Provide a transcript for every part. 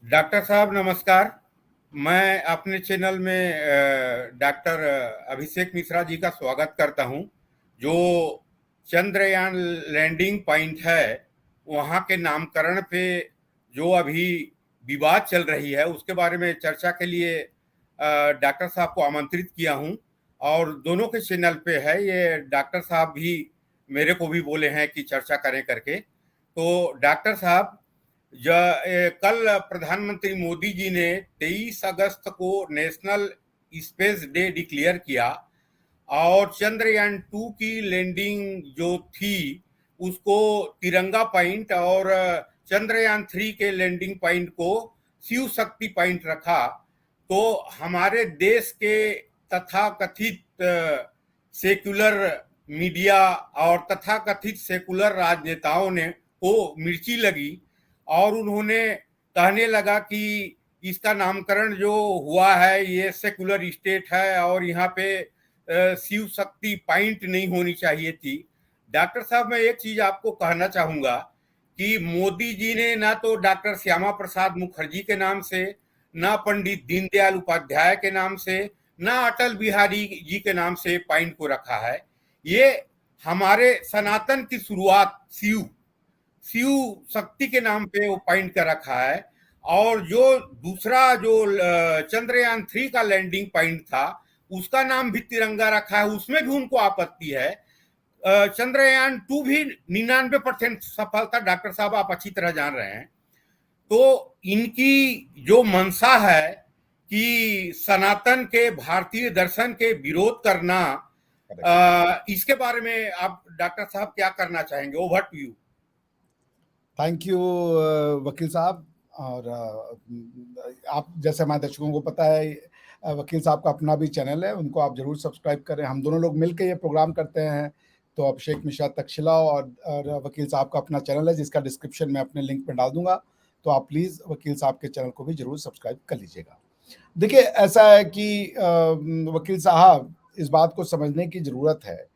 Doctor साहब नमस्कार। मैं अपने चैनल में डॉक्टर अभिषेक मिश्रा जी का स्वागत करता हूं। जो चंद्रयान लैंडिंग पॉइंट है वहां के नामकरण पे जो अभी विवाद चल रही है उसके बारे में चर्चा के लिए डॉक्टर साहब को आमंत्रित किया हूं। और दोनों के चैनल पे है ये। डॉक्टर साहब भी मेरे को भी बोले हैं कि चर्चा करें करके। तो डॉक्टर साहब, कल प्रधानमंत्री मोदी जी ने 23 अगस्त को नेशनल स्पेस डे डिक्लेयर किया और चंद्रयान 2 की लैंडिंग जो थी उसको तिरंगा पॉइंट और चंद्रयान 3 के लैंडिंग पॉइंट को शिव शक्ति पॉइंट रखा। तो हमारे देश के तथाकथित सेक्युलर मीडिया और तथाकथित सेकुलर राजनेताओं ने को मिर्ची लगी और उन्होंने कहने लगा कि इसका नामकरण जो हुआ है ये सेकुलर स्टेट है और यहाँ पे शिव शक्ति पॉइंट नहीं होनी चाहिए थी। डॉक्टर साहब, मैं एक चीज आपको कहना चाहूंगा कि मोदी जी ने ना तो डॉक्टर श्यामा प्रसाद मुखर्जी के नाम से, ना पंडित दीनदयाल उपाध्याय के नाम से, ना अटल बिहारी जी के नाम से पॉइंट को रखा है। ये हमारे सनातन की शुरुआत शिव शक्ति के नाम पे वो पॉइंट कर रखा है। और जो दूसरा जो चंद्रयान 3 का लैंडिंग पॉइंट था उसका नाम भी तिरंगा रखा है, उसमें भी उनको आपत्ति है। चंद्रयान 2 भी 99% सफल था, डॉक्टर साहब आप अच्छी तरह जान रहे हैं। तो इनकी जो मंशा है कि सनातन के भारतीय दर्शन के विरोध करना, इसके बारे में आप डॉक्टर साहब क्या करना चाहेंगे? Over to you. Thank you वकील साहब। और आप जैसे हमारे दर्शकों को पता है, वकील साहब का अपना भी चैनल है, उनको आप जरूर सब्सक्राइब करें। हम दोनों लोग मिलकर ये प्रोग्राम करते हैं। तो अभिषेक मिश्रा तक्षशिला और वकील साहब का अपना चैनल है जिसका डिस्क्रिप्शन में अपने लिंक में डाल दूंगा। तो आप प्लीज़ वकील साहब के चैनल को भी जरूर सब्सक्राइब कर लीजिएगा। देखिए, ऐसा है कि वकील साहब, इस बात को समझने की ज़रूरत है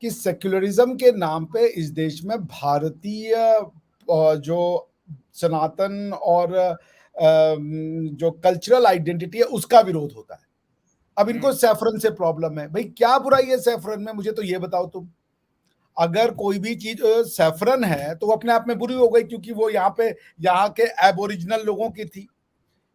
कि सेक्युलरिज्म के नाम पे इस देश में भारतीय जो सनातन और जो कल्चरल आइडेंटिटी है उसका विरोध होता है। अब इनको सैफरन से प्रॉब्लम है। भाई, क्या बुराई है सैफरन में? मुझे तो ये बताओ तुम। अगर कोई भी चीज सैफरन है तो वो अपने आप में बुरी हो गई क्योंकि वो यहाँ के एबोरिजिनल लोगों की थी।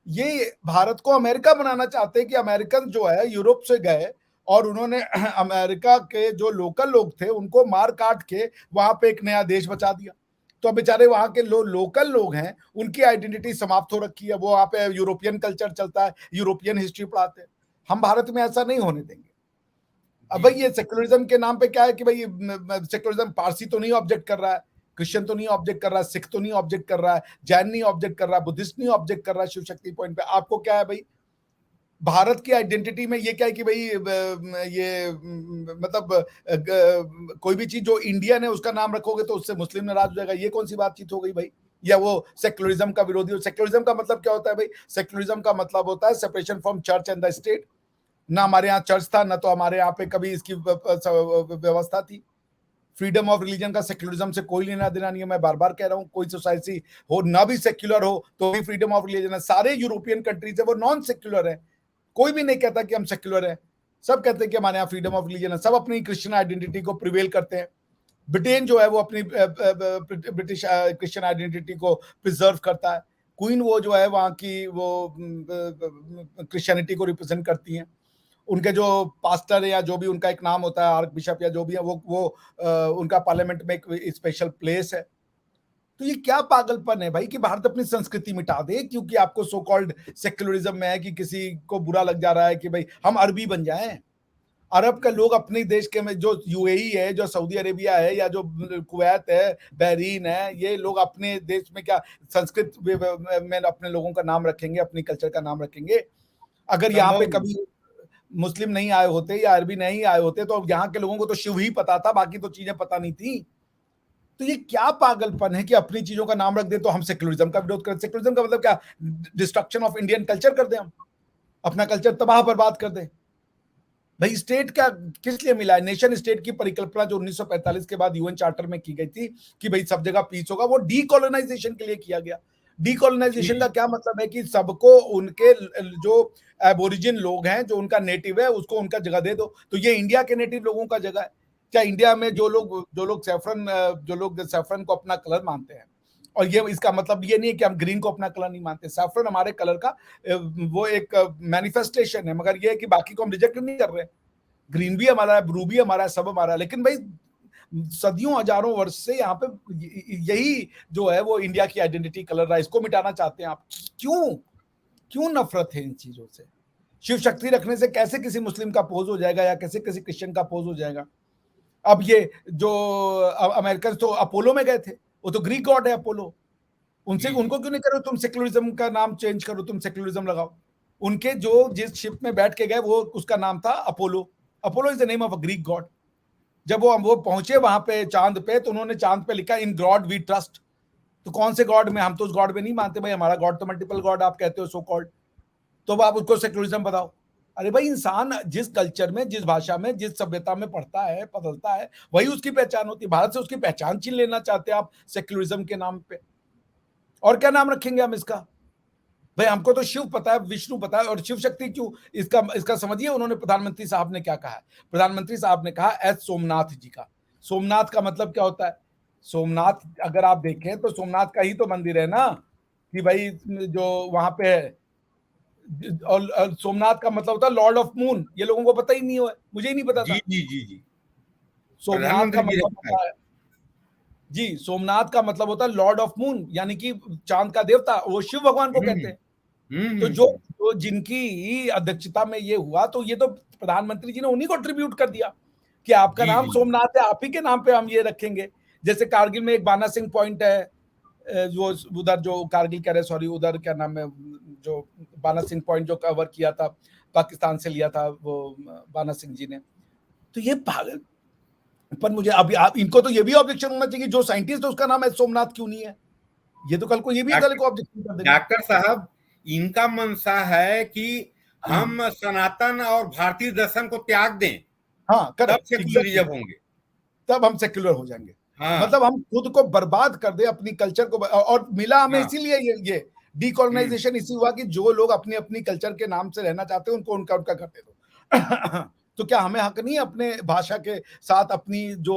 ये भारत को अमेरिका बनाना चाहते हैं कि अमेरिकन जो है यूरोप से गए और उन्होंने अमेरिका के जो लोकल लोग थे उनको मार काट के वहां पे एक नया देश बचा दिया। तो बेचारे वहां के लोकल लोग हैं, उनकी आइडेंटिटी समाप्त हो रखी है। वो वहां पे यूरोपियन कल्चर चलता है, यूरोपियन हिस्ट्री पढ़ाते हैं। हम भारत में ऐसा नहीं होने देंगे। अब भाई, ये सेक्युलरिज्म के नाम पे क्या है कि भाई सेक्युलरिज्म पारसी तो नहीं ऑब्जेक्ट कर रहा है, क्रिश्चियन तो नहीं ऑब्जेक्ट कर रहा है, सिख तो नहीं ऑब्जेक्ट कर रहा है, जैन नहीं ऑब्जेक्ट कर रहा है, बुद्धिस्ट नहीं ऑब्जेक्ट कर रहा है शिव शक्ति पॉइंट पे। आपको क्या है भाई? भारत की आइडेंटिटी में ये क्या है कि भाई ये मतलब कोई भी चीज जो इंडियन है उसका नाम रखोगे तो उससे मुस्लिम नाराज हो जाएगा। ये कौन सी बातचीत हो गई भाई? या वो सेक्युलरिज्म का विरोधी? सेक्युलरिज्म का मतलब क्या होता है भाई? सेक्युलरिज्म का मतलब होता है separation from church and the state. ना हमारे यहाँ चर्च था, ना तो हमारे यहाँ पे कभी इसकी व्यवस्था थी। फ्रीडम ऑफ रिलीजन का सेक्युलरिज्म से कोई लेना देना नहीं है। मैं बार बार कह रहा हूँ, कोई सोसाइटी हो ना भी सेक्युलर हो तो भी फ्रीडम ऑफ रिलीजन है। सारे यूरोपियन कंट्रीज है वो नॉन सेक्युलर है। कोई भी नहीं कहता कि हम सेक्युलर है। सब कहते हैं कि हमारे यहाँ फ्रीडम ऑफ रिलीजन है। सब अपनी क्रिश्चियन आइडेंटिटी को प्रिवेल करते हैं। ब्रिटेन जो है वो अपनी ब्रिटिश क्रिश्चियन आइडेंटिटी को प्रिजर्व करता है। क्वीन वो जो है वहाँ की वो क्रिश्चियनिटी को रिप्रेजेंट करती हैं। उनके जो पास्टर है या जो भी उनका एक नाम होता है, आर्क बिशप या जो भी है, वो उनका पार्लियामेंट में एक स्पेशल प्लेस है। तो ये क्या पागलपन है भाई कि भारत अपनी संस्कृति मिटा दे क्योंकि आपको सो कॉल्ड सेक्युलरिज्म में है कि किसी को बुरा लग जा रहा है कि भाई हम अरबी बन जाएं। अरब के लोग अपने देश के में जो यूएई है, जो सऊदी अरेबिया है, या जो कुवैत है, बहरीन है, ये लोग अपने देश में क्या संस्कृत में अपने लोगों का नाम रखेंगे, अपनी कल्चर का नाम रखेंगे? अगर यहाँ पे कभी मुस्लिम नहीं आए होते या अरबी नहीं आए होते तो यहाँ के लोगों को तो शिव ही पता था, बाकी तो चीजें पता नहीं थी। तो ये क्या पागलपन है कि अपनी चीजों का नाम रख दे तो हम सेक्युलरिज्म का विरोध करें? सेक्युलरिज्म का मतलब क्या? डिस्ट्रक्शन ऑफ इंडियन कल्चर कर दें? हम अपना कल्चर तबाह बर्बाद कर दें? भाई, स्टेट क्या किस लिए मिला है? नेशन स्टेट की परिकल्पना जो 1945 के बाद यूएन चार्टर में की गई थी कि भाई सब जगह पीस होगा, वो डीकोलोनाइजेशन के लिए किया गया। डीकोलोनाइजेशन का क्या मतलब है कि सबको उनके जो एबोरिजिन लोग हैं, जो उनका नेटिव है, उसको उनका जगह दे दो। तो ये इंडिया के नेटिव लोगों का जगह है क्या? इंडिया में जो लोग सैफरन को अपना कलर मानते हैं, और ये इसका मतलब ये नहीं है कि हम ग्रीन को अपना कलर नहीं मानते। सैफरन हमारे कलर का वो एक मैनिफेस्टेशन है, मगर ये है कि बाकी को हम रिजेक्ट नहीं कर रहे। ग्रीन भी हमारा है, ब्लू भी हमारा है, सब हमारा है। लेकिन भाई सदियों हजारों वर्ष से यहाँ पे यही जो है वो इंडिया की आइडेंटिटी कलर है, इसको मिटाना चाहते हैं आप। क्यों नफरत है इन चीजों से? शिव शक्ति रखने से कैसे किसी मुस्लिम का पोज हो जाएगा या कैसे किसी क्रिश्चियन का पोज हो जाएगा? अब ये जो अमेरिकन तो अपोलो में गए थे, वो तो ग्रीक गॉड है अपोलो। उनको क्यों नहीं करो तुम सेक्युलरिज्म का नाम चेंज करो, तुम सेक्युलरिज्म लगाओ। उनके जो जिस शिप में बैठ के गए वो उसका नाम था Apollo. Apollo is the name of a Greek God. जब वो पहुंचे वहां पे चांद पे, तो उन्होंने चांद पे लिखा इन गॉड वी ट्रस्ट। तो कौन से गॉड में? हम तो उस गॉड में नहीं मानते भाई, हमारा गॉड तो मल्टीपल गॉड आप कहते हो सो कॉल्ड। तो आप उसको सेक्युलरिज्म बताओ। अरे भाई, इंसान जिस कल्चर में, जिस भाषा में, जिस सभ्यता में पढ़ता है, बदलता है, वही उसकी पहचान होती है। भारत से उसकी पहचान छीन लेना चाहते हैं आप सेक्युलरिज्म के नाम पे। और क्या नाम रखेंगे हम इसका? भाई हमको तो शिव पता है, विष्णु पता है, और शिव शक्ति क्यों? इसका समझिए उन्होंने, प्रधानमंत्री साहब ने क्या कहा है। प्रधानमंत्री साहब ने कहा एस सोमनाथ जी का। सोमनाथ का मतलब क्या होता है? सोमनाथ अगर आप देखें तो सोमनाथ का ही तो मंदिर है ना, कि भाई जो वहां पे है। और सोमनाथ का मतलब होता है लॉर्ड ऑफ मून। ये लोगों को पता ही नहीं है, मुझे ही नहीं पता जी था। जी जी जी, सोमनाथ का प्रधानमंत्री जी मतलब रखा है। होता है, जी, सोमनाथ का मतलब होता है लॉर्ड ऑफ मून, यानी कि चांद का देवता। वो शिव भगवान को कहते हैं। तो जो जिनकी अध्यक्षता में ये हुआ, तो ये तो प्रधानमंत्री जी ने उन्हीं को ट्रिब्यूट कर दिया कि आपका जी नाम जी सोमनाथ है, आप ही के नाम पे हम ये रखेंगे। जैसे कारगिल में एक बाना सिंह पॉइंट है, जो उधर जो कारगिल कह रहे, सॉरी, उधर क्या नाम है, जो बाना सिंह पॉइंट जो कवर किया था, पाकिस्तान से लिया था वो बाना सिंह जी ने। तो ये पागल। पर मुझे अभी आप इनको तो ये भी ऑब्जेक्शन होना चाहिए, जो साइंटिस्ट है उसका नाम है सोमनाथ क्यों नहीं है? ये तो कल को ये भी कल को ऑब्जेक्शन कर देंगे। डॉक्टर साहब, इनका मंशा है कि हम सनातन और भारतीय दर्शन को त्याग दें, हाँ, तब करेक्ट, एग्जैक्टली। सेक्युलरिज्म होंगे। तब हम सेक्युलर हो जाएंगे। हाँ मतलब हम खुद को बर्बाद कर दे, अपनी कल्चर को, और मिला हमें हाँ। इसीलिए ये डीकोलोनाइजेशन इसी हुआ कि जो लोग अपनी अपनी कल्चर के नाम से रहना चाहते हैं उनको उनका उनका करते दो। तो क्या हमें हक नहीं है अपने भाषा के साथ अपनी जो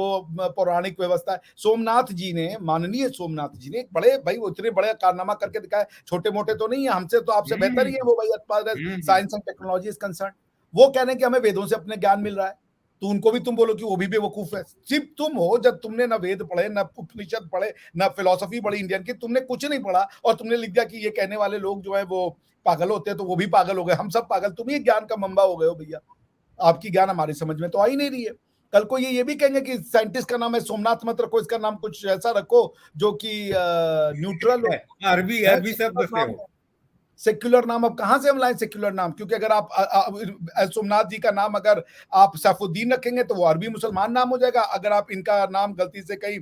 पौराणिक व्यवस्था है? सोमनाथ जी ने, माननीय सोमनाथ जी ने एक बड़े भाई, वो इतने बड़े कारनामा करके दिखाए, छोटे मोटे तो नहीं है, हमसे तो आपसे बेहतर ही है वो भाई, as far as science and technology is concern. वो कह रहे हैं कि हमें वेदों से अपने ज्ञान मिल रहा है, तो उनको भी तुम बोलो कि वो भी बेवकूफ है। सिर्फ तुम हो, जब तुमने ना वेद पढ़े, ना उपनिषद पढ़े, ना फिलोसफी पढ़ी इंडियन की, तुमने कुछ नहीं पढ़ा, और तुमने लिख दिया कि ये कहने वाले लोग जो है वो पागल होते हैं, तो वो भी पागल हो गए, हम सब पागल, तुम ही ज्ञान का मंबा हो गए हो भैया। आपकी ज्ञान हमारी समझ में तो आ ही नहीं रही है। कल को ये भी कहेंगे कि साइंटिस्ट का नाम है सोमनाथ मत रखो, इसका नाम कुछ ऐसा रखो जो कि न्यूट्रल हो। अरबी है अरबी शब्द सेक्युलर से नाम हो। है। सेक्युलर नाम अब कहां से हम लाएं सेक्युलर नाम? क्योंकि अगर आप सोमनाथ जी का नाम अगर आप सैफुद्दीन रखेंगे तो वो अरबी मुसलमान नाम हो जाएगा। अगर आप इनका नाम गलती से कहीं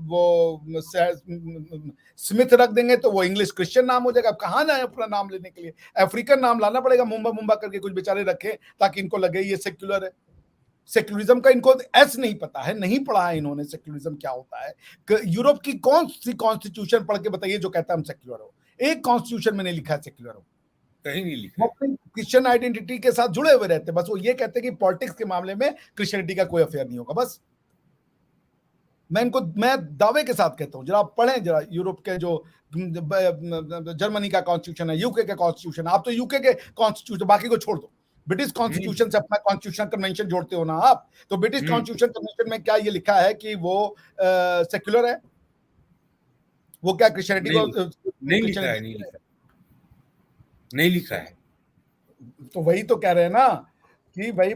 वो स्मिथ रख देंगे तो वो इंग्लिश क्रिश्चियन नाम हो जाएगा। कहां जाए अपना नाम लेने के लिए? अफ्रीकन नाम लाना पड़ेगा, मुंबा मुंबा करके कुछ बेचारे रखे, ताकि इनको लगे ये सेक्युलर है। सेक्युलरिज्म का इनको एस नहीं पता है, नहीं पढ़ा है इन्होंने सेक्युलरिज्म क्या होता है। यूरोप की कौन सी कॉन्स्टिट्यूशन पढ़ के बताइए जो कहता है हम सेक्युलर हो? एक कॉन्स्टिट्यूशन में नहीं लिखा है सेक्युलर हो। कहीं नहीं लिखा वो है। अपनी क्रिश्चियन आइडेंटिटी के साथ जुड़े हुए रहते हैं, बस वो ये कहते हैं कि पॉलिटिक्स के मामले में क्रिश्चियनिटी का कोई अफेयर नहीं होगा। बस मैं दावे के साथ कहता हूं, जरा आप पढ़ें, जरा यूरोप के जो जर्मनी का कॉन्स्टिट्यूशन है, यूके का कॉन्स्टिट्यूशन। आप तो यूके के कॉन्स्टिट्यूशन, बाकी को छोड़ दो, ब्रिटिश कॉन्स्टिट्यूशन से अपना कॉन्स्टिट्यूशन कन्वेंशन जोड़ते हो ना आप, तो ब्रिटिश कॉन्स्टिट्यूशन कन्वेंशन में क्या ये लिखा है कि वो सेक्युलर है? वो क्या क्रिश्चियनिटी को नहीं लिखा है, नहीं लिखा, नहीं लिखा है। तो वही तो कह रहे हैं ना कि भाई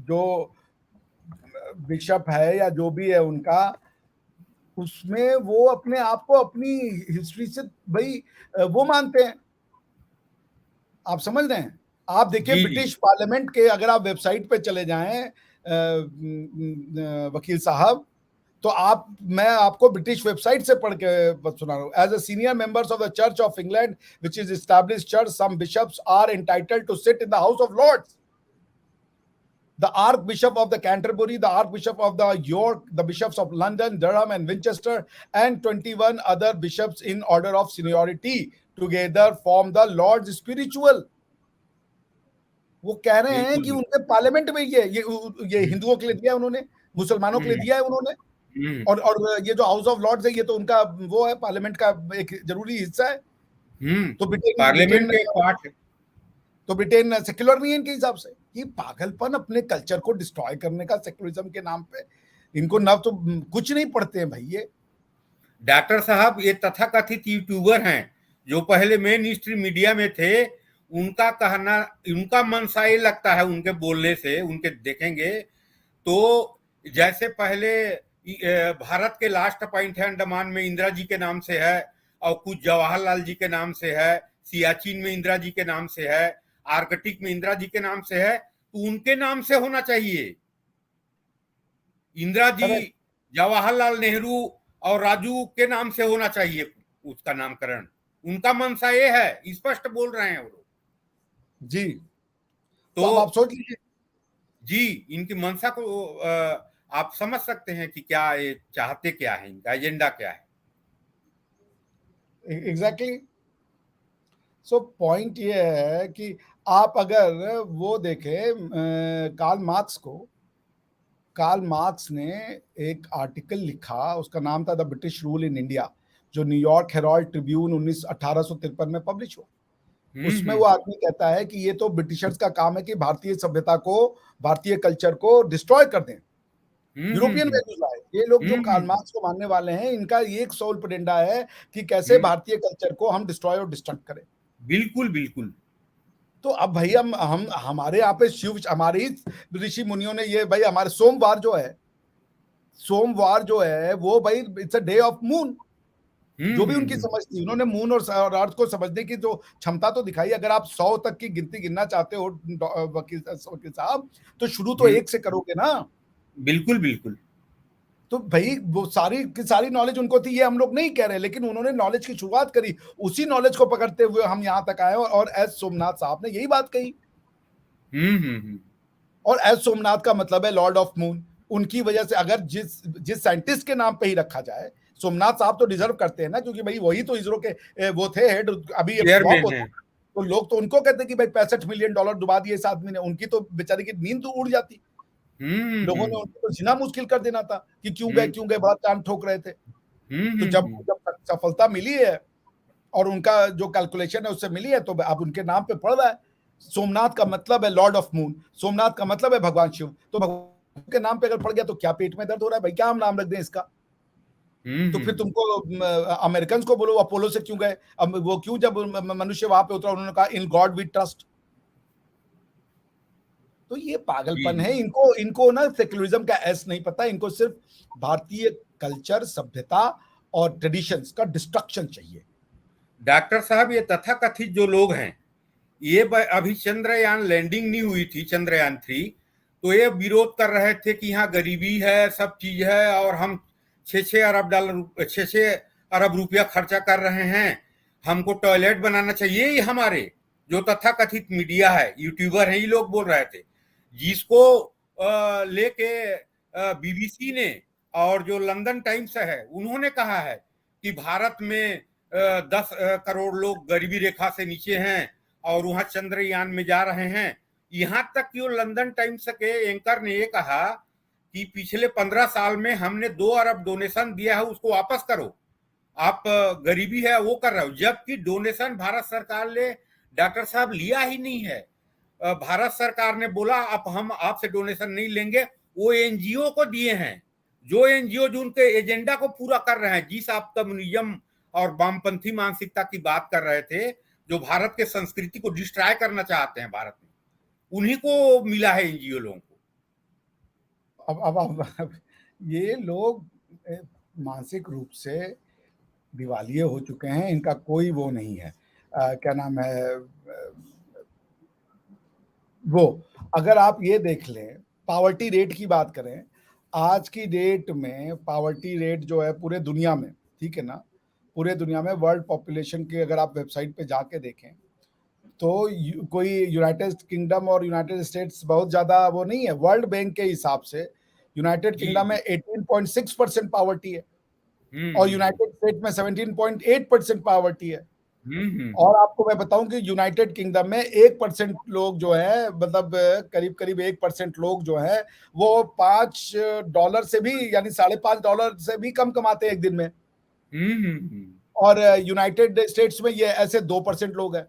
जो बिशप है या जो भी है उनका, उसमें वो अपने आप को अपनी हिस्ट्री से भाई वो मानते हैं। आप समझ रहे हैं? आप देखिए जी जी। ब्रिटिश पार्लियामेंट के, अगर आप वेबसाइट पे चले जाएं वकील साहब, तो मैं आपको ब्रिटिश वेबसाइट से पढ़ के सुना रहा हूँ। As a senior members of the Church of England which is established church, some bishops are entitled to sit in the House of Lords. the Archbishop of the Canterbury, the Archbishop of the York, the bishops of London, Durham, and Winchester, and 21 other bishops in order of seniority together form the Lord's spiritual. वो कह रहे हैं कि उनके parliament में ये हिंदुओं के लिए दिया है उन्होंने, मुसलमानों के लिए दिया है उन्होंने, और ये जो हाउस ऑफ लॉर्ड्स है ये तो उनका वो है, पार्लियामेंट का एक जरूरी हिस्सा है। तो पार्लियामेंट के पार्ट है। तो ब्रिटेन सेक्युलर नहीं है इनके हिसाब से। ये पागलपन अपने कल्चर को डिस्ट्रॉय करने का सेक्युलरिज्म के नाम पे, इनको ना तो कुछ नहीं पढ़ते हैं भाई ये। डॉक्टर साहब ये तथाकथित यूट्यूबर हैं जो पहले मेन स्ट्रीम मीडिया में थे, उनका कहना, उनका मनसा ये लगता है उनके बोलने से, उनके देखेंगे तो जैसे पहले भारत के लास्ट पॉइंट है अंडमान में इंदिरा जी के नाम से है, और कुछ जवाहरलाल जी के नाम से है, सियाचिन में इंदिरा जी के नाम से है, आर्कटिक में इंदिरा जी के नाम से है, तो उनके नाम से होना चाहिए। इंदिरा जी, जवाहरलाल नेहरू और राजू के नाम से होना चाहिए उसका नामकरण। उनका मनसा ये है, स्पष्ट बोल रहे हैं वो लोग जी। तो आप सोच लीजिए जी, इनकी मनसा को आप समझ सकते हैं कि क्या ये चाहते क्या है, इनका एजेंडा क्या है। एग्जैक्टली। सो पॉइंट ये है कि आप अगर वो देखें कार्ल मार्क्स ने एक आर्टिकल लिखा, उसका नाम था the British rule in India, जो न्यूयॉर्क हेराल्ड ट्रिब्यून 1853 में पब्लिश हुआ। उसमें वो आदमी कहता है कि ये तो ब्रिटिशर्स का काम है कि भारतीय सभ्यता को, भारतीय कल्चर को डिस्ट्रॉय कर दें, यूरोपियन वैल्यूज लाए। ये लोग जो कार्ल मार्क्स को मानने वाले हैं, इनका एक सोल एजेंडा है कि कैसे भारतीय कल्चर को हम डिस्ट्रॉय और डिस्ट्रक्ट करें। बिल्कुल बिल्कुल। तो अब भाई हम हमारे यहाँ पे हमारे ही ऋषि मुनियों ने ये, भाई हमारे सोमवार जो है वो भाई it's a day of moon, जो भी उनकी समझ थी, उन्होंने मून और अर्थ को समझने की जो क्षमता तो दिखाई। अगर आप 100 तक की गिनती गिनना चाहते हो वकील साहब, तो शुरू तो 1 से करोगे ना। बिल्कुल बिल्कुल। तो भाई वो सारी नॉलेज उनको थी, ये हम लोग नहीं कह रहे, लेकिन उन्होंने नॉलेज की शुरुआत करी, उसी नॉलेज को पकड़ते हुए हम यहाँ तक आए। और एस सोमनाथ साहब ने यही बात कही। और एस सोमनाथ का मतलब है लॉर्ड ऑफ मून। उनकी वजह से अगर जिस साइंटिस्ट के नाम पे ही रखा जाए, सोमनाथ साहब तो डिजर्व करते हैं ना, क्योंकि भाई वही तो इसरो के वो थे हेड, अभी तो लोग तो उनको कहते हैं कि भाई $65 मिलियन डुबा दिए इस आदमी ने। उनकी तो बेचारे की नींद तो उड़ जाती। लोगों ने उनको तो जीना मुश्किल कर देना था कि क्यों गए, बड़ा कान ठोक रहे थे। तो जब सफलता मिली है और उनका जो कैलकुलेशन है उससे मिली है, तो अब उनके नाम पे पड़ रहा है। सोमनाथ का मतलब है लॉर्ड ऑफ मून, सोमनाथ का मतलब है भगवान शिव। तो भगवान के नाम पे अगर पड़ गया तो क्या पेट में दर्द हो रहा है भाई, क्या हम नाम रख दें इसका। तो फिर तुमको अमेरिकन को बोलो अपोलो से क्यों गए, अब वो क्यों, जब मनुष्य वहां पे उतरा उन्होंने कहा इन गॉड वी ट्रस्ट। तो ये पागलपन है। इनको ना सेक्युलरिज्म का एस नहीं पता, इनको सिर्फ भारतीय कल्चर, सभ्यता और ट्रेडिशंस का डिस्ट्रक्शन चाहिए। डॉक्टर साहब ये तथाकथित जो लोग हैं, ये अभी चंद्रयान लैंडिंग नहीं हुई थी, चंद्रयान 3, तो ये विरोध कर रहे थे कि यहाँ गरीबी है, सब चीज है, और हम 6 अरब रुपया खर्चा कर रहे हैं, हमको टॉयलेट बनाना चाहिए। ये हमारे जो तथाकथित मीडिया है, यूट्यूबर है, ये लोग बोल रहे थे, जिसको लेके बीबीसी ने और जो लंदन टाइम्स है उन्होंने कहा है कि भारत में 10 करोड़ लोग गरीबी रेखा से नीचे हैं और वहां चंद्रयान में जा रहे हैं। यहां तक कि वो लंदन टाइम्स के एंकर ने ये कहा कि पिछले 15 साल में हमने 2 अरब डोनेशन दिया है, उसको वापस करो, आप गरीबी है वो कर रहे हो। जबकि डोनेशन भारत सरकार ने, डॉक्टर साहब, लिया ही नहीं है। भारत सरकार ने बोला आप हम आपसे डोनेशन नहीं लेंगे, वो एनजीओ को दिए हैं, जो एनजीओ जो उनके एजेंडा को पूरा कर रहे हैं। जिस आप कम्युनिज्म और वामपंथी मानसिकता की बात कर रहे थे, जो भारत के संस्कृति को डिस्ट्रॉय करना चाहते हैं भारत में, उन्हीं को मिला है एनजीओ लोगों को। अब ये लोग मानसिक रूप से दिवालिये हो चुके हैं, इनका कोई वो नहीं है। क्या नाम है वो, अगर आप ये देख लें, पावर्टी रेट की बात करें, आज की डेट में पावर्टी रेट जो है पूरे दुनिया में, ठीक है ना, पूरे दुनिया में वर्ल्ड पॉपुलेशन के अगर आप वेबसाइट पे जाके देखें तो कोई यूनाइटेड किंगडम और यूनाइटेड स्टेट्स बहुत ज्यादा वो नहीं है। वर्ल्ड बैंक के हिसाब से यूनाइटेड जी किंगडम में जी। 18.6% पावर्टी है और हम्म। यूनाइटेड स्टेट्स में 17.8% पावर्टी है। हम्म। और आपको मैं बताऊं कि यूनाइटेड किंगडम में 1% लोग जो है, मतलब करीब करीब 1% लोग जो है वो $5 से भी, यानी $5.5 से भी कम कमाते हैं एक दिन में। और यूनाइटेड स्टेट्स में ये ऐसे 2% लोग हैं।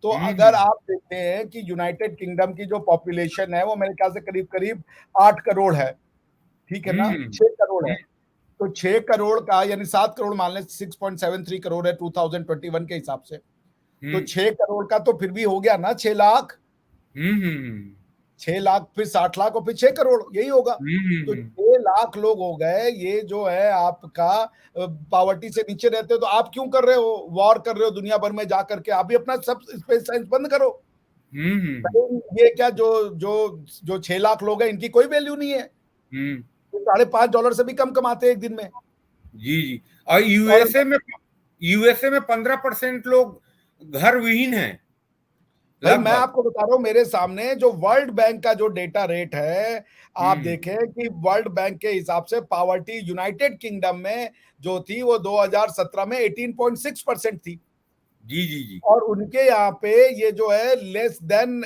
तो अगर हम्म। आप देखते हैं कि यूनाइटेड किंगडम की जो पॉपुलेशन है वो मेरे ख्याल से करीब करीब 8 करोड़ है, ठीक है ना, हम्म। 6 करोड़ है। तो 6 करोड़ का यानी 7 करोड़ मान लें, 6.73 करोड़ है 2021 के हिसाब से। तो हम्म। 6 करोड़ का तो फिर भी हो गया ना 6 लाख। हम्म। 6 लाख फिर 60 लाख और फिर 6 करोड़, यही होगा। तो हम्म। 6 लाख लोग हो गए। ये जो है आपका पावर्टी से नीचे रहते हो, तो आप क्यों कर रहे हो, वॉर कर रहे हो दुनिया भर में जा करके? आप भी अपना सब स्पेस साइंस बंद करो। ये क्या, जो जो जो 6 लाख लोग हैं इनकी कोई वैल्यू नहीं है। हम्म। $5.5 से भी कम कमाते हैं एक दिन में। जी जी। और और यूएसए में 15% लोग घर विहीन हैं भाई मैं लगभग। आपको बता रहा हूं, मेरे सामने जो वर्ल्ड बैंक का जो डेटा रेट है, आप हम्म। देखें कि वर्ल्ड बैंक के हिसाब से पावर्टी यूनाइटेड किंगडम में जो थी वो 2017 में 18.6% थी। जी जी जी। और उनके यहाँ पे ये जो है लेस देन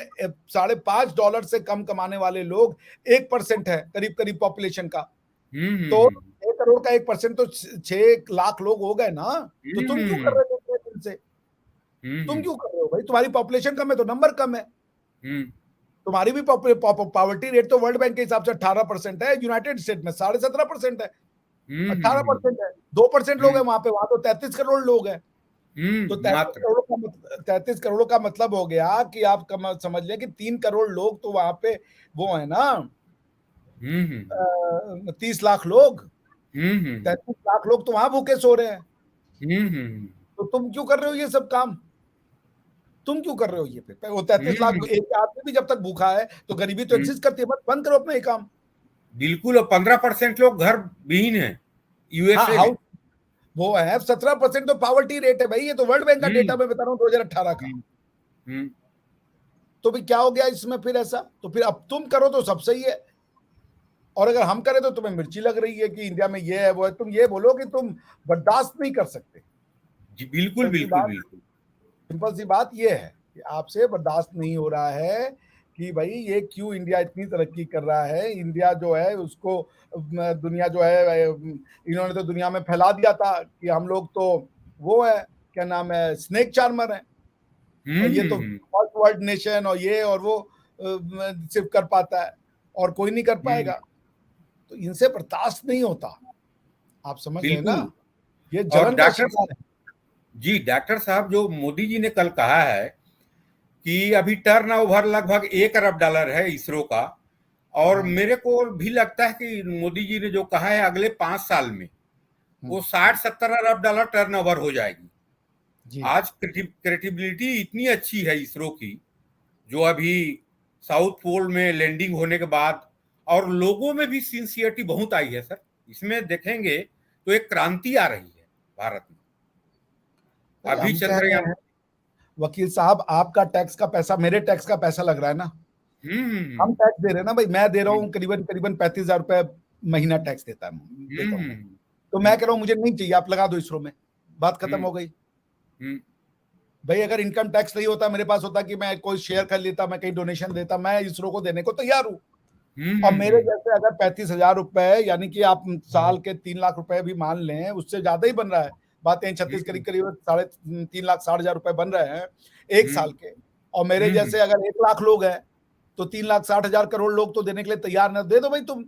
$5.5 से कम कमाने वाले लोग 1% है करीब करीब पॉपुलेशन का। तो हम्म। 6 करोड़ का 1% तो 6 लाख लोग हो गए ना। तो तुम क्यों कर हम्म। रहे हो इतने दिन से? तुम हम्म। क्यों कर रहे हो भाई? तुम्हारी पॉपुलेशन कम है तो नंबर कम है। हम्म। तुम्हारी भी पॉवर्टी रेट तो वर्ल्ड बैंक के हिसाब से 18% है, यूनाइटेड स्टेट में 17.5% है। अठारह हम्म। परसेंट है, 2% लोग हम्म। हैं वहां पे, वहां तो 33 करोड़ लोग हैं। तो मात्र। 33 करोड़ का मतलब हो गया कि आप समझ लें कि 3 करोड़ लोग तो वहां पे वो है ना, हम्म। 30 लाख लोग, हम्म। 33 लाख लोग तो वहां भूखे सो रहे हैं। हम्म। तो तुम क्यों कर रहे हो ये सब काम? तुम क्यों कर रहे हो ये? फिर वो 33 लाख, हम्म। एक आदमी भी जब तक भूखा है तो गरीबी तो हम्म। एग्जिस्ट करती है। बस बंद करो अपना ये काम। बिल्कुल। और 15% लोग घर विहीन हैं हाँ, यूएसए में। हाउस वो है 17% तो पावर्टी रेट है भाई। ये तो वर्ल्ड बैंक का हम्म। डेटा मैं बता रहा हूँ 2018 का। हम्म। हम्म। तो भी क्या हो गया इसमें फिर ऐसा? तो फिर अब तुम करो तो सब सही है, और अगर हम करें तो तुम्हें मिर्ची लग रही है कि इंडिया में ये है वो है। तुम ये बोलो कि तुम बर्दाश्त नहीं कर सकते। जी बिल्कुल सिंपल सी बिल्कुल बात, बिल्कुल। सिंपल सी बात ये है कि आपसे बर्दाश्त नहीं हो रहा है कि भाई ये क्यों इंडिया इतनी तरक्की कर रहा है। इंडिया जो है उसको दुनिया जो है इन्होंने तो दुनिया में फैला दिया था कि हम लोग तो वो है, क्या नाम है, स्नेक चार्मर है। और ये तो हम्म। फर्स्ट वर्ल्ड नेशन और ये और वो सिर्फ कर पाता है और कोई नहीं कर हम्म। पाएगा। तो इनसे बर्दाश्त नहीं होता। आप समझ रहे हैं ना? बिल्कुल। ये और जलन का शिकार है। जी डॉक्टर साहब, जो मोदी जी ने कल कहा है कि अभी टर्न ओवर लगभग 1 अरब डॉलर है इसरो का। और हाँ, मेरे को भी लगता है कि मोदी जी ने जो कहा है अगले 5 साल में वो हम्म, 60-70 अरब डॉलर टर्न ओवर हो जाएगी। जी। आज क्रेडिबिलिटी इतनी अच्छी है इसरो की, जो अभी साउथ पोल में लैंडिंग होने के बाद, और लोगों में भी सिंसियरिटी बहुत आई है सर। इसमें देखेंगे तो एक क्रांति आ रही है भारत में। भाई अभी हम कह रहे चंद्रयान। हैं वकील साहब, आपका टैक्स का पैसा मेरे टैक्स का पैसा लग रहा है ना। हम हम्म। टैक्स दे रहे हैं ना भाई। मैं दे रहा हम्म। हूँ करीबन करीबन 35,000 रुपए महीना टैक्स देता हूँ मैं। हम्म। तो मैं हम्म। कह रहा हूँ मुझे नहीं चाहिए, आप लगा दो इसरो में, बात खत्म हम्म। हो गई। हम्म। भाई अगर इनकम टैक्स नहीं होता मेरे पास होता कि मैं कोई शेयर कर लेता, मैं कहीं डोनेशन देता, मैं इसरो को देने को तैयार हूँ। और मेरे हम्म। जैसे अगर 35,000 रुपए, यानी कि आप साल के 3 लाख रुपए भी मान लें, उससे ज्यादा ही बन रहा है। बातें 36 हम्म। करीब करीब 3,60,000 रुपए बन रहे हैं एक हम्म। साल के। और मेरे हम्म। जैसे अगर 1 लाख लोग हैं तो 3,60,000 करोड़ लोग तो देने के लिए तैयार ना, दे दो भाई तुम।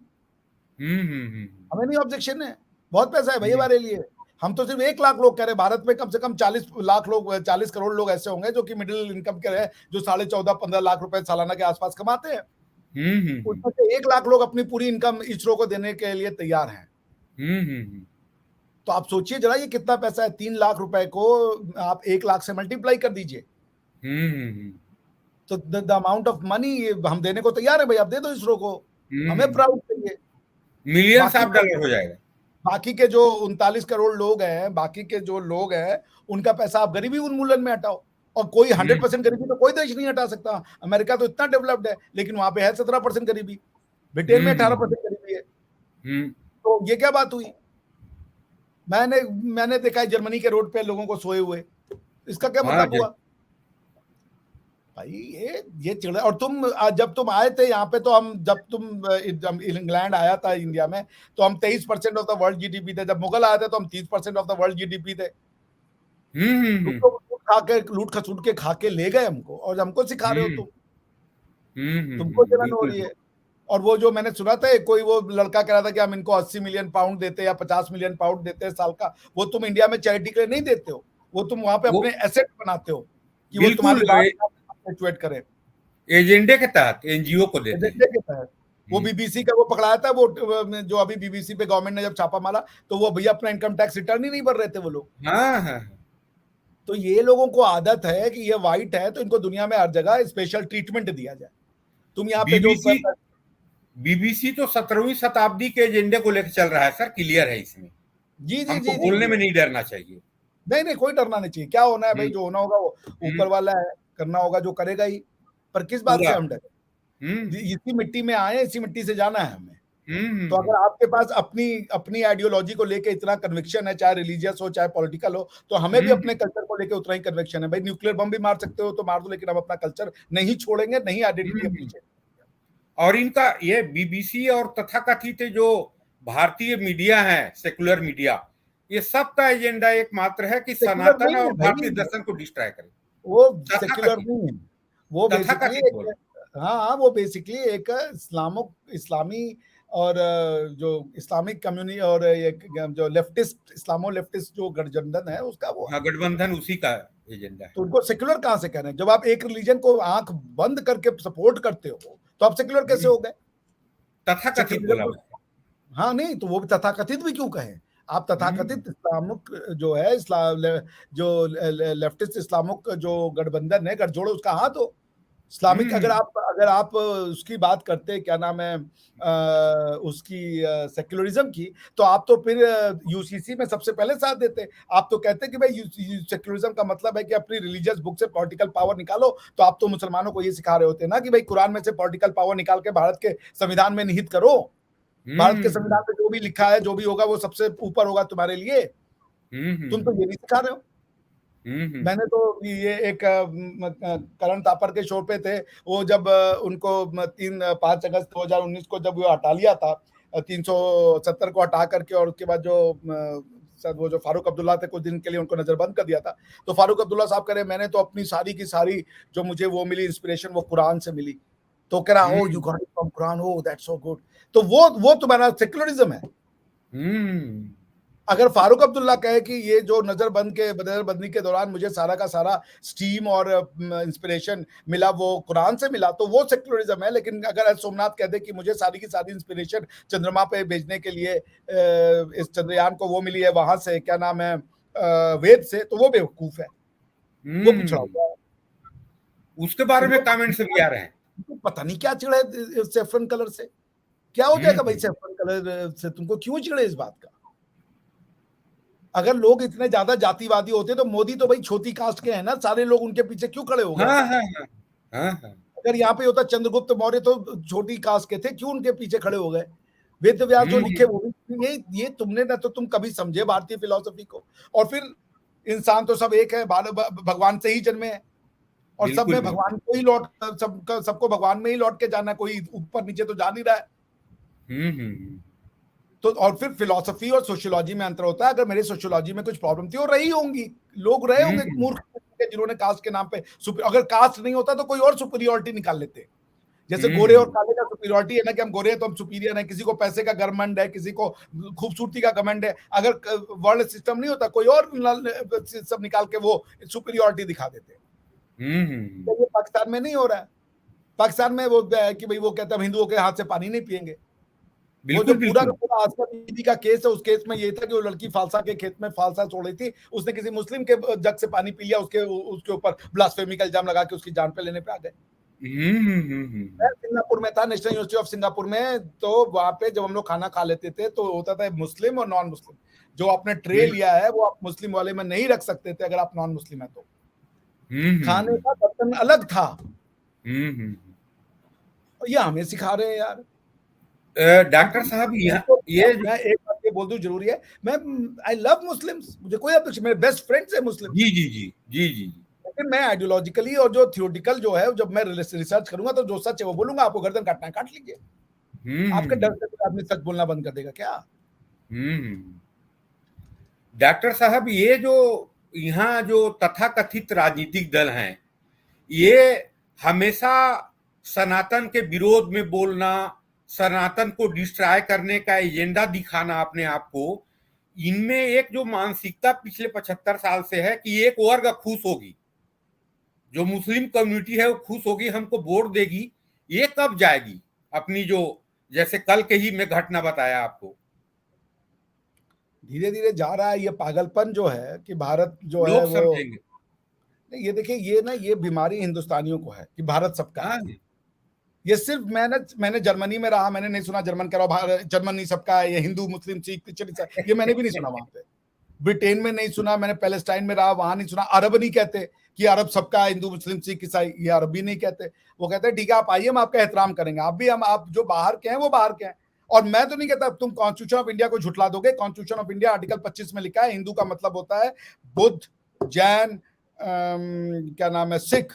हमें नहीं ऑब्जेक्शन है, बहुत पैसा है भाई हम्म। हमारे लिए। हम तो सिर्फ 1 लाख लोग कह रहे हैं। भारत में कम से कम 40 लाख लोग, 40 करोड़ लोग ऐसे होंगे जो कि मिडिल इनकम के हैं, जो 14.5-15 लाख रुपए सालाना के आसपास कमाते हैं। हम्म। उसमें से 1 लाख लोग अपनी पूरी इनकम इसरो को देने के लिए तैयार हैं। हम्म। तो आप सोचिए जरा ये कितना पैसा है। 3 लाख रुपए को आप 1 लाख से मल्टीप्लाई कर दीजिए, हम्म। तो द अमाउंट ऑफ मनी हम देने को तैयार है भाई। आप दे दो इसरो को, हमें प्राउड चाहिए। मिलियंस बाकी ऑफ डॉलर हो जाएगा। बाकी के जो 39 करोड़ लोग हैं, बाकी के जो लोग हैं, उनका पैसा आप गरीबी उन्मूलन में हटाओ। और कोई 100% गरीबी तो कोई देश नहीं हटा सकता। अमेरिका तो इतना डेवलप्ड है, लेकिन वहां पे है 17% गरीबी, ब्रिटेन में 18% गरीबी है। तो ये क्या बात हुई? मैंने देखा है जर्मनी के रोड पे लोगों को सोए हुए, इसका क्या मतलब हुआ भाई? ये चिड़ा। और जब तुम आए थे यहाँ पे, तो जब तुम इंग्लैंड आया था इंडिया में, तो हम 23% ऑफ द वर्ल्ड जीडीपी थे। जब मुगल आए थे तो हम 30% ऑफ द वर्ल्ड जीडीपी थे। लूट खसूट के खा के ले गए हमको, और हमको सिखा रहे हो तुम। तुमको जलन हो रही है। और वो जो मैंने सुना था, कोई वो लड़का कह रहा था कि हम इनको 80 मिलियन पाउंड देते या 50 मिलियन पाउंड देते हैं साल का। वो तुम इंडिया में चैरिटी के लिए नहीं देते हो, वो तुम वहां पे अपने एसेट बनाते हो कि वो तुम्हारी बात करें, एजेंडे के तहत, एनजीओ को देते हैं। एजेंडे के तहत। वो बीबीसी का वो पकड़ाया था, वो जो अभी बीबीसी पे गवर्नमेंट ने जब छापा मारा, तो वो भैया अपना इनकम टैक्स रिटर्न ही नहीं भर रहे थे वो लोग। तो ये लोगों को आदत है कि ये व्हाइट है तो इनको दुनिया में हर जगह स्पेशल ट्रीटमेंट दिया जाए। तुम यहाँ पे बीबीसी तो 17वीं शताब्दी के एजेंडे को लेकर चल रहा है सर, क्लियर है इसमें। जी हमको बोलने में नहीं डरना चाहिए। नहीं, कोई डरना नहीं चाहिए। क्या होना है भाई, जो होना होगा वो ऊपर वाला है, करना होगा जो करेगा ही। पर किस बात से हम डरे? इसी मिट्टी में आए, इसी मिट्टी से जाना है हमें। तो अगर आपके पास अपनी आइडियोलॉजी को लेके इतना कन्विक्शन है, चाहे रिलीजियस हो चाहे पॉलिटिकल हो, तो हमें भी अपने कल्चर को लेके उतना ही कन्विक्शन है। भाई न्यूक्लियर बम भी मार सकते हो तो मार दो, लेकिन हम अपना कल्चर नहीं छोड़ेंगे, नहीं आइडेंटिटी अपनी। और इनका ये बीबीसी और तथाकथित जो भारतीय मीडिया है, सेकुलर मीडिया, ये सब का एजेंडा एकमात्र है कि सनातन और भारतीय दर्शन को डिस्ट्रॉय करे। वो सेकुलर नहीं है, वो बेसिकली वो बेसिकली एक इस्लामी और जो इस्लामिक कम्युनिटी और एक जो लेफ्टिस्ट जो गठबंधन है उसका वो गठबंधन, उसी का एजेंडा है। तो उनको सेकुलर कहां से कह रहे हैं? जब आप एक रिलीजन को आंख बंद करके सपोर्ट करते हो तो आप सेकुलर कैसे हो गए? तथाकथित बोला। हाँ नहीं, तो वो तथाकथित भी क्यों कहें? आप तथाकथित इस्लामिक जो है, जो लेफ्टिस्ट इस्लामिक जो गठबंधन है, गठजोड़, उसका हाथ हो इस्लामिक। अगर आप उसकी बात करते, क्या नाम है, उसकी सेक्युलरिज्म की, तो आप तो फिर यूसीसी में सबसे पहले साथ देते। आप तो कहते कि भाई सेक्युलरिज्म का मतलब है कि अपनी रिलीजियस बुक से पॉलिटिकल पावर निकालो। तो आप तो मुसलमानों को ये सिखा रहे होते ना कि भाई कुरान में से पॉलिटिकल पावर निकाल के भारत के संविधान में निहित करो। भारत के संविधान में जो भी लिखा है, जो भी होगा, वो सबसे ऊपर होगा तुम्हारे लिए। तुम तो ये नहीं सिखा रहे हो। मैंने तो ये एक करण तापर के शो पे थे, वो जब उनको 5 अगस्त 2019 को जब वो हटा लिया था, 370 को हटा करके, और उसके बाद वो जो फारूक अब्दुल्ला थे, कुछ दिन के लिए उनको नजरबंद कर दिया था। तो फारूक अब्दुल्ला साहब कह रहे, मैंने तो अपनी सारी की सारी जो मुझे वो मिली इंस्पिरेशन, वो कुरान से मिली। तो कह रहा, you got it from Quran, that's so good. तो वो तुम्हारा सेक्युलरिज्म है। अगर फारूक अब्दुल्ला कहे कि ये जो नजरबंदी के दौरान मुझे सारा का सारा स्टीम और इंस्पिरेशन मिला वो कुरान से मिला, तो वो सेक्युलरिज्म है। लेकिन अगर सोमनाथ कह दे कि मुझे सारी की सारी इंस्पिरेशन चंद्रमा पे भेजने के लिए इस चंद्रयान को वो मिली है वहां से, क्या नाम है, वेद से, तो वो बेवकूफ है, वो पिछड़ा हुआ है। उसके बारे में कमेंट्स भी आ रहे हैं। पता नहीं क्या चिढ़े सेफ्रन कलर से। क्या हो जाएगा भाई सेफ्रन कलर से? तुमको क्यों चिढ़े इस बात का? अगर लोग इतने ज्यादा जातिवादी होते तो मोदी तो भाई छोटी कास्ट के हैं ना, सारे लोग उनके पीछे क्यों खड़े हो गए? अगर यहाँ पे होता चंद्रगुप्त मौर्य तो छोटी कास्ट के थे, क्यों उनके पीछे खड़े हो गए? वेद व्यास जो लिखे वो भी ये तुमने ना, तो तुम कभी समझे भारतीय फिलॉसफी को? और फिर इंसान तो सब एक है, भगवान से ही जन्मे हैं, और सब में भगवान को ही सबको भगवान में ही लौट के जाना, कोई ऊपर नीचे तो जा नहीं रहा है। तो और फिर फिलॉसफी और सोशियोलॉजी में अंतर होता है। अगर मेरे सोशियोलॉजी में कुछ प्रॉब्लम थी, वो रही होंगी, लोग रहे होंगे मूर्ख जिन्होंने कास्ट के नाम पे, अगर कास्ट नहीं होता तो कोई और सुपीरियरिटी निकाल लेते। जैसे गोरे और काले का सुपीरियरिटी है ना, कि हम गोरे हैं तो हम सुपीरियर हैं, किसी को पैसे का घमंड है, किसी को खूबसूरती का घमंड है। अगर वर्ल्ड सिस्टम नहीं होता, कोई और सब निकाल के वो सुपीरियरिटी दिखा देते। तो ये पाकिस्तान में नहीं हो रहा है। पाकिस्तान में वो कि भाई वो कहता है हिंदुओं के हाथ से पानी नहीं पियेंगे। वो जो पूरा का पूरा आसमा बीबी का केस है, उस केस में ये था कि वो लड़की फालसा के खेत में फालसा छोड़ रही थी, उसने किसी मुस्लिम के जग से पानी पी लिया, उसके ऊपर ब्लास्फेमी का इल्जाम लगा के उसकी जान पे लेने पे आ गए। सिंगापुर में था, नेशनल यूनिवर्सिटी ऑफ सिंगापुर में, तो वहां पे जब हम लोग खाना खा लेते थे तो होता था मुस्लिम और नॉन मुस्लिम। जो आपने ट्रे लिया है वो आप मुस्लिम वाले में नहीं रख सकते थे अगर आप नॉन मुस्लिम है तो। खाने हम्म का बर्तन अलग था। हम्म और ये हमें सिखा रहे हैं यार। डॉक्टर साहब ये मैं एक बात ये बोल दूं जरूरी है, मैं आई लव मुस्लिम्स, मुझे कोई ऑब्जेक्शन, मेरे बेस्ट फ्रेंड्स है मुस्लिम्स। जी जी जी जी जी जी। लेकिन मैं आइडियोलॉजिकली और जो थियोटिकल जो है, जब मैं रिसर्च करूंगा तो जो सच है वो बोलूंगा। आपको गर्दन काटना है काट लीजिए। आपके डर हम्म से कोई आदमी सच बोलना बंद कर देगा क्या? हम्म डॉक्टर साहब ये जो यहाँ जो तथाकथित राजनीतिक दल हैं, ये हमेशा सनातन के विरोध में बोलना, सनातन को डिस्ट्रॉय करने का एजेंडा दिखाना अपने आप को, इनमें एक जो मानसिकता पिछले 75 साल से है कि एक वर्ग खुश होगी, जो मुस्लिम कम्युनिटी है वो खुश होगी, हमको वोट देगी, ये कब जाएगी अपनी जो, जैसे कल के ही मैं घटना बताया आपको। धीरे धीरे जा रहा है ये पागलपन जो है कि भारत जो है लोग वो, समझेंगे। नहीं, ये देखिए, ये ना ये बीमारी हिंदुस्तानियों को है कि भारत सबका है। हाँ जी। ये सिर्फ मैंने जर्मनी में रहा, मैंने नहीं सुना जर्मन कह रहा भारत जर्मनी सबका है, ये हिंदू मुस्लिम सिख क्रिश्चियन ईसाई, ये मैंने भी नहीं सुना वहां पे। ब्रिटेन में नहीं सुना मैंने, पैलेस्टाइन में रहा, वहां नहीं सुना। अरब नहीं कहते कि अरब सबका है, हिंदू मुस्लिम सिख ईसाई, ये अरब भी नहीं कहते। वो कहते हैं ठीक है आप आइए, हम आपका एहतराम करेंगे, आप भी, हम आप जो बाहर के हैं वो बाहर के हैं। और मैं तो नहीं कहता तुम कॉन्स्टिट्यूशन ऑफ इंडिया को झुटला दोगे। कॉन्स्टिट्यूशन ऑफ इंडिया आर्टिकल 25 में लिखा है हिंदू का मतलब होता है बुद्ध, जैन, क्या नाम है, सिख।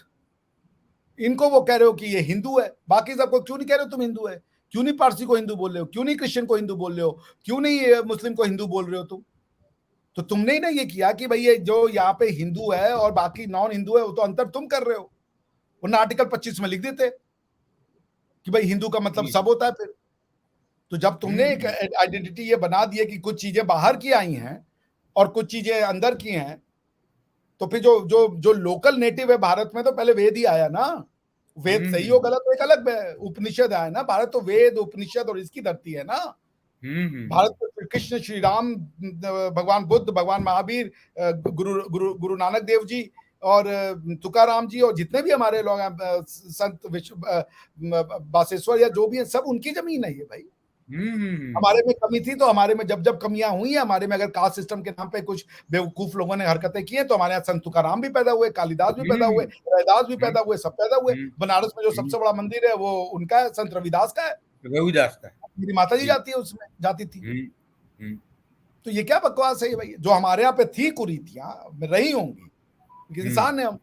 इनको वो कह रहे हो कि ये हिंदू है, बाकी सबको क्यों नहीं कह रहे हो तुम हिंदू है? क्यों नहीं पारसी को हिंदू बोल रहे हो? क्यों नहीं क्रिश्चियन को हिंदू बोल रहे हो? क्यों नहीं मुस्लिम को हिंदू बोल रहे हो तुम? तो तुमने ही ना ये किया कि भाई ये जो यहाँ पे हिंदू है और बाकी नॉन हिंदू है, वो तो अंतर तुम कर रहे हो। वरना आर्टिकल 25 में लिख देते कि भाई हिंदू का मतलब जी। सब होता है फिर। तो जब तुमने एक हम्म आइडेंटिटी ये बना दी है कि कुछ चीजें बाहर की आई हैं और कुछ चीजें अंदर की हैं, तो फिर जो जो जो लोकल नेटिव है भारत में, तो पहले वेद ही आया ना। वेद सही हो हम्म गलत हो एक अलग उपनिषद आया ना। भारत तो वेद उपनिषद और इसकी धरती है ना। हम्म भारत में श्री कृष्ण, श्री राम, भगवान बुद्ध, भगवान महावीर, गुरु गुरु गुरु नानक देव जी और तुकाराम जी और जितने भी हमारे लोग हैं, संत विश्व बासेश्वर या जो भी है, सब उनकी जमीन है ये भाई। हमारे में कमी थी तो हमारे में जब जब कमियां हुई है, हमारे में अगर कास्ट सिस्टम के नाम पे कुछ बेवकूफ लोगों ने हरकतें की हैं, तो हमारे यहाँ संत तुकाराम भी पैदा हुए, कालिदास भी पैदा हुए, रविदास भी पैदा हुए, सब पैदा हुए। बनारस में जो सबसे बड़ा मंदिर है वो उनका है, संत रविदास का है। रविदास का। मेरी माता जी जी। जाती है उसमें, जाती थी। हम्म तो ये क्या बकवास है ये भाई? जो हमारे यहाँ पे थी कुरीतियां रही होंगी, लेकिन इंसान है हम।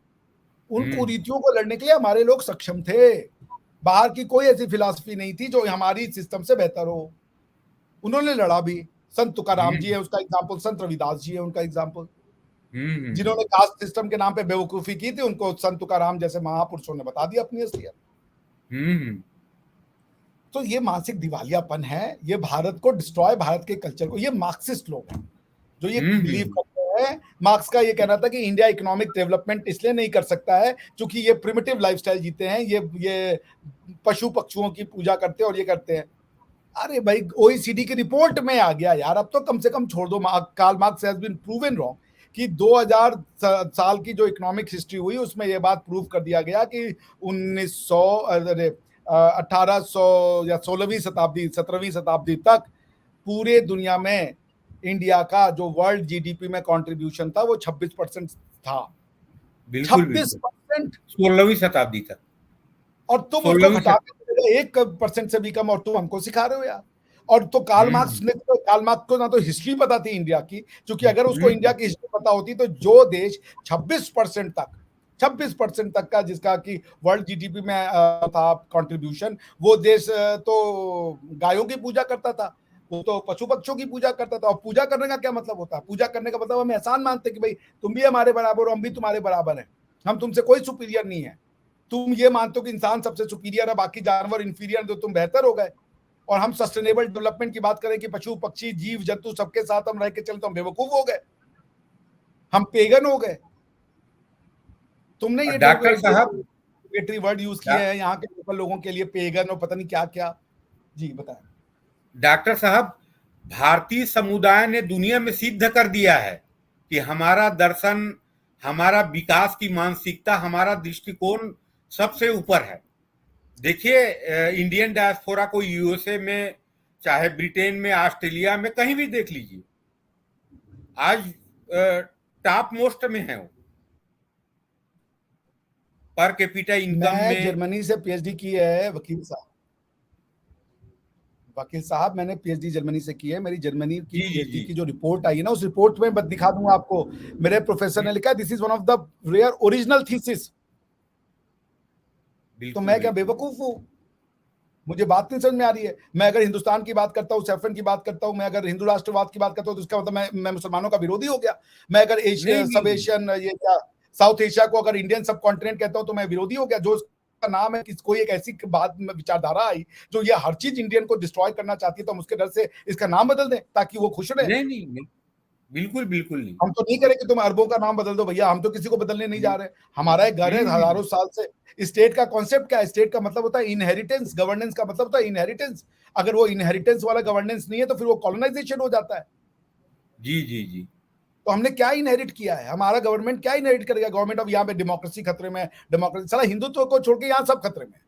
उन कुरीतियों को लड़ने के लिए हमारे लोग सक्षम थे। बाहर की कोई ऐसी फिलॉसफी नहीं थी जो हमारी सिस्टम से बेहतर हो। उन्होंने लड़ा भी। संत तुकाराम जी है उसका एग्जाम्पल, संत रविदास जी है उनका एग्जाम्पल। जिन्होंने कास्ट सिस्टम के नाम पे बेवकूफी की थी, उनको संत तुकाराम जैसे महापुरुषों ने बता दिया अपनी असलियत। तो ये मानसिक दिवालियापन है, ये भारत को डिस्ट्रॉय, भारत के कल्चर को, ये मार्क्सिस्ट लोग हैं जो ये बिलीव करते हैं। मार्क्स का ये कहना था कि इंडिया इकोनॉमिक डेवलपमेंट इसलिए नहीं कर सकता है क्योंकि ये प्रिमिटिव लाइफस्टाइल जीते हैं, ये पशु पक्षुओं की पूजा करते हैं और ये करते हैं। अरे भाई ओईसीडी की रिपोर्ट में आ गया यार, अब तो कम से कम छोड़ दो। Karl Marx has been proven wrong कि 2000 साल की जो इकोनॉमिक हिस्ट्री हुई उसमें यह बात प्रूव कर दिया गया कि 1900 1800 या 16वीं शताब्दी 17वीं शताब्दी तक पूरे दुनिया में इंडिया का जो वर्ल्ड जीडीपी में कंट्रीब्यूशन था वो 26% था। बिल्कुल बिल्कुल 26%। 16वीं शताब्दी तक। और तुम उसको 16वीं घटा के 1% से भी कम, और तुम हमको सिखा रहे हो यार। और तो कार्ल मार्क्स को ना तो हिस्ट्री पता थी इंडिया की, क्योंकि अगर उसको इंडिया की हिस्ट्री पता होती तो जो देश 26% तक का जिसका कि वर्ल्ड जीडीपी में था कंट्रीब्यूशन, वो देश तो गायों की पूजा करता था, वो तो पशु पक्षियों की पूजा करता था। और पूजा करने का क्या मतलब होता है? पूजा करने का मतलब हम एहसान मानते कि भाई तुम भी हमारे बराबर हो, हम भी तुम्हारे बराबर हैं, हम तुमसे कोई सुपीरियर नहीं है। तुम ये मानते हो कि इंसान सबसे सुपीरियर है, बाकी जानवर इंफीरियर, तो तुम बेहतर हो गए। और हम सस्टेनेबल डेवलपमेंट की बात करें कि पशु पक्षी जीव जंतु सबके साथ हम रह के चले, तो हम बेवकूफ हो गए, हम पेगन हो गए। तुमने ये डॉक्टर साहब, वर्ड यूज किए हैं यहाँ के लोकल लोगों के लिए, पेगन और पता नहीं क्या क्या। जी बताएं। डॉक्टर साहब, भारतीय समुदाय ने दुनिया में सिद्ध कर दिया है कि हमारा दर्शन, हमारा विकास की मानसिकता, हमारा दृष्टिकोण सबसे ऊपर है। देखिए, इंडियन डायस्पोरा को यूएसए में, चाहे ब्रिटेन में, ऑस्ट्रेलिया में, कहीं भी देख लीजिए, आज टॉप मोस्ट में है वो। पर कैपिटा इनकम मैं में। जर्मनी से पीएचडी की है वकील साहब। वकील साहब मैंने पीएचडी जर्मनी से की है। मेरी जर्मनी की जी जी पीएचडी जी। की जो रिपोर्ट आई है ना, उस रिपोर्ट में मैं दिखा दूंगा आपको। मेरे प्रोफेसर ने लिखा, this is one of the rare original thesis. तो बिल्कुल मैं क्या बिल्कुल। बेवकूफ हूँ? मुझे बात नहीं समझ में आ रही है। मैं अगर हिंदुस्तान की बात करता हूँ, सैफरन की बात करता हूँ, मैं अगर हिंदू राष्ट्रवाद की बात करता हूँ, तो इसका मतलब मैं मुसलमानों का विरोधी हो गया। मैं अगर नहीं एशिया, सब नहीं। एशियन, ये क्या साउथ एशिया को अगर इंडियन सब कॉन्टिनेंट कहता हूँ, तो मैं विरोधी हो गया। जो उसका नाम है, कोई एक ऐसी बात में विचारधारा आई जो ये हर चीज इंडियन को डिस्ट्रॉय करना चाहती है, तो हम उसके डर से इसका नाम बदल दें ताकि वो खुश रहे। नहीं नहीं नहीं, बिल्कुल बिल्कुल नहीं। हम तो नहीं करें कि तुम अरबों का नाम बदल दो भैया, हम तो किसी को बदलने नहीं जा हम्म रहे। हमारा एक घर है हम्म। हजारों साल से। स्टेट का कॉन्सेप्ट क्या है? स्टेट का मतलब होता है इनहेरिटेंस, गवर्नेंस का मतलब होता है इनहेरिटेंस। अगर वो इनहेरिटेंस वाला गवर्नेंस नहीं है, तो फिर वो कॉलोनाइजेशन हो जाता है। जी जी जी। तो हमने क्या इनहेरिट किया है? हमारा गवर्नमेंट क्या इनहेरिट करेगा? गवर्नमेंट, अब यहाँ पे डेमोक्रेसी खतरे में है। डेमोक्रेसी साला हिंदुत्व को छोड़ के यहाँ सब खतरे में है।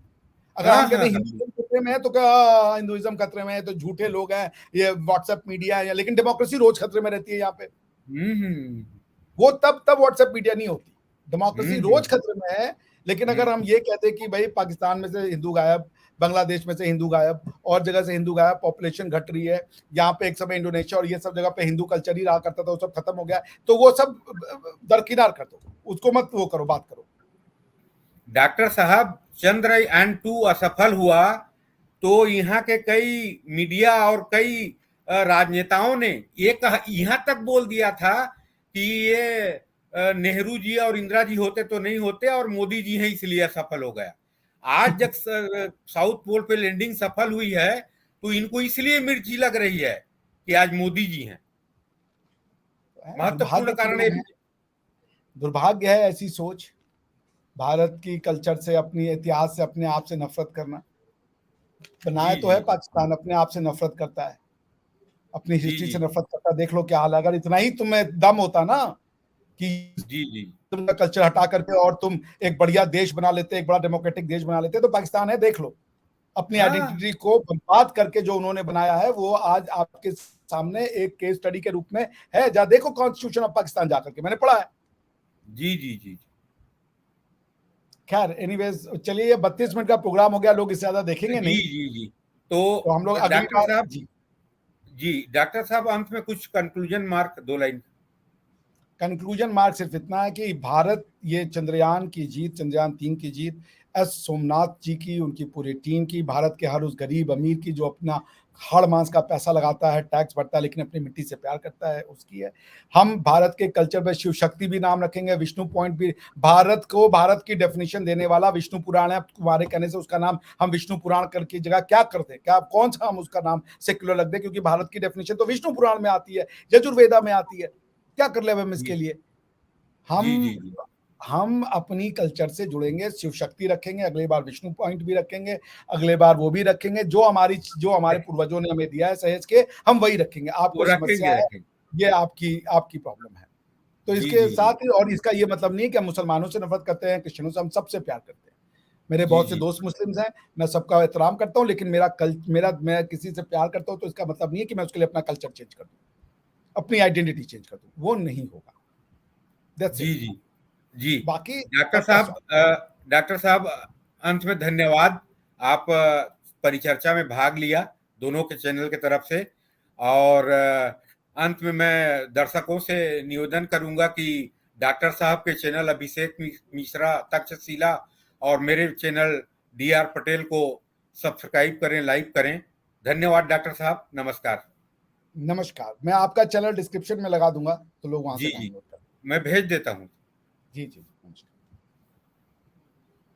अगर हाँ हम कहते हाँ हैं हाँ। हिंदुत्व खतरे में है, तो क्या हिंदुइज्म खतरे में है? तो झूठे लोग हैं, ये व्हाट्सएप मीडिया है। लेकिन डेमोक्रेसी रोज खतरे में रहती है यहाँ पे। हम्म। वो तब व्हाट्सएप मीडिया नहीं होती। डेमोक्रेसी रोज हम्म। खतरे में है। लेकिन अगर हम हम्म। ये कहते कि भाई पाकिस्तान में से हिंदू गायब, बांग्लादेश में से हिंदू गायब, और जगह से हिंदू गायब, पॉपुलेशन घट रही है, यहाँ पे एक समय इंडोनेशिया और ये सब जगह पे हिंदू कल्चर ही रहा करता था, वो सब खत्म हो गया, तो वो सब दरकिनार कर दो, उसको मत वो करो, बात करो। डॉक्टर साहब, चंद्रयान 2 असफल हुआ तो यहाँ के कई मीडिया और कई राजनेताओं ने ये यहाँ तक बोल दिया था कि ये नेहरू जी और इंदिरा जी होते तो नहीं होते, और मोदी जी हैं इसलिए असफल हो गया। आज जब साउथ पोल पे लैंडिंग सफल हुई है, तो इनको इसलिए मिर्ची लग रही है कि आज मोदी जी हैं। महत्वपूर्ण कारण दुर्भाग्यपूर्ण ये है, भी। दुर्भाग्य है ऐसी सोच। भारत की कल्चर से, अपनी इतिहास से, अपने आप से नफरत करना। बनाया जी तो जी है पाकिस्तान, अपने आप से नफरत करता है, अपनी जी हिस्ट्री जी से नफरत करता है। देख लो क्या हाल है। अगर इतना ही तुम्हें दम होता ना कि जी जी तुम कल्चर हटा करके और तुम एक बढ़िया देश बना लेते, एक बड़ा डेमोक्रेटिक देश बना लेते, तो पाकिस्तान है, देख लो। अपनी हाँ आइडेंटिटी को बर्बाद करके जो उन्होंने बनाया है, वो आज आपके सामने एक केस स्टडी के रूप में है। जा देखो कॉन्स्टिट्यूशन ऑफ पाकिस्तान जाकर के, मैंने पढ़ा है। जी जी जी खैर एनीवेज, चलिए, ये 32 मिनट का प्रोग्राम हो गया, लोग इससे ज्यादा देखेंगे जी नहीं। जी जी। तो तो हम लोग अगली डॉक्टर बार साहब, जी। जी डॉक्टर साहब, अंत में कुछ conclusion mark 2 line. Conclusion mark सिर्फ इतना है कि भारत, ये चंद्रयान की जीत, चंद्रयान 3 की जीत, एस सोमनाथ जी की, उनकी पूरी टीम की, भारत के हर उस गरीब अमीर की जो अपना हाड़ मांस का पैसा लगाता है, टैक्स भरता है, लेकिन अपनी मिट्टी से प्यार करता है, उसकी है। हम भारत के कल्चर में शिव शक्ति भी नाम रखेंगे, विष्णु पॉइंट भी। भारत को भारत की डेफिनेशन देने वाला विष्णु पुराण है। तुम्हारे कहने से उसका नाम हम विष्णु पुराण करके जगह क्या कर दें? क्या कौन सा हम उसका नाम सेक्युलर रख दें? क्योंकि भारत की डेफिनेशन तो विष्णु पुराण में आती है, यजुर्वेदा में आती है। क्या कर ले हम इसके जी लिए? जी हम जी जी हम अपनी कल्चर से जुड़ेंगे, शिव शक्ति रखेंगे, अगली बार विष्णु पॉइंट भी रखेंगे, अगले बार वो भी रखेंगे, जो हमारे पूर्वजों ने हमें दिया है सहेज के, हम वही रखेंगे। वो आपको समस्या रखेंगे है, रखेंगे। ये आपकी आपकी प्रॉब्लम है। तो जी इसके जी जी साथ ही, और इसका ये मतलब नहीं है कि हम मुसलमानों से नफरत करते हैं, क्रिश्चियनों से, हम सबसे प्यार करते हैं। मेरे जी बहुत से जी दोस्त मुस्लिम्स हैं, मैं सबका एहतराम करता हूँ, लेकिन मैं किसी से प्यार करता हूँ तो इसका मतलब नहीं है कि मैं उसके लिए अपना कल्चर चेंज कर दूँ, अपनी आइडेंटिटी चेंज कर दूँ। वो नहीं होगा। दैट्स जी इट। जी जी। बाकी डॉक्टर सबका साहब, स्वागत। डॉक्टर साहब, अंत में धन्यवाद। आप परिचर्चा में भाग लिया दोनों के चैनल के तरफ से। और अंत में मैं दर्शकों से निवेदन करूंगा कि डॉक्टर साहब के चैनल अभिषेक मिश्रा तक्षशिला और मेरे चैनल DR पटेल को सब्सक्राइब करें, लाइक करें। धन्यवाद डॉक्टर साहब, नमस्कार। नमस्कार। मैं आपका चैनल डिस्क्रिप्शन में लगा दूंगा, तो लोग वहां से जी जी, डाउनलोड कर। मैं भेज देता हूँ। जी जी, नमस्कार।